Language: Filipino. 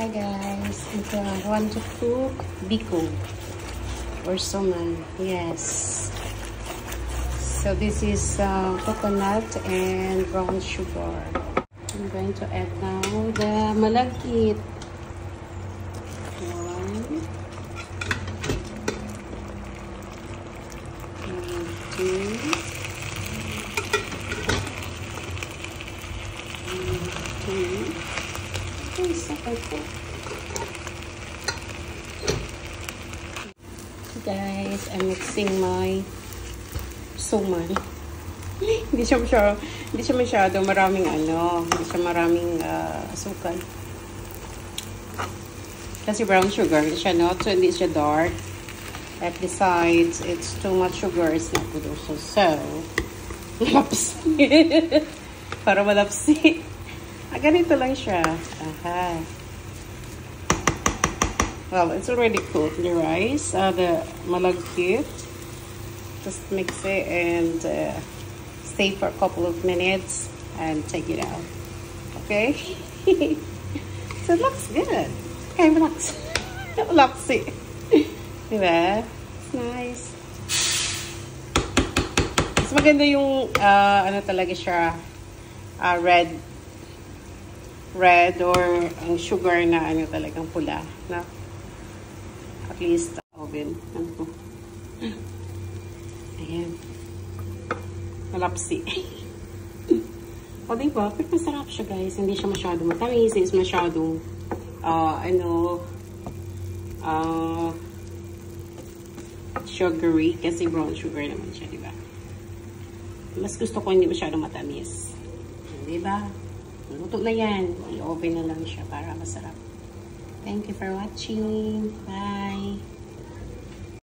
Hi guys, ito I want to cook biko or suman. Yes. So this is coconut and brown sugar. I'm going to add now the malagkit. 1, 2, 3. Guys, I'm mixing my suman. hindi siya masyado maraming hindi siya maraming asukal. Kasi brown sugar siya, no? So hindi siya dark. At besides, it's too much sugar. It's not good also. So, lapsi. Para malapsi. Ganito lang siya. Aha. Well, it's already cooked, the rice, the malagkit. Just mix it and stay for a couple of minutes and take it out. Okay? So it looks good. Okay, relax. Relax it. Diba? It's nice. Mas maganda yung, talaga siya, red or ang sugar na talagang pula, na at least oven. Ayan. Malapsi. O diba? Pero masarap siya guys. Hindi siya masyado matamis. It's masyadong sugary kasi brown sugar naman siya, diba? Mas gusto ko hindi masyado matamis. Diba? Luto na yan. I-oven na lang siya para masarap. Thank you for watching. Bye!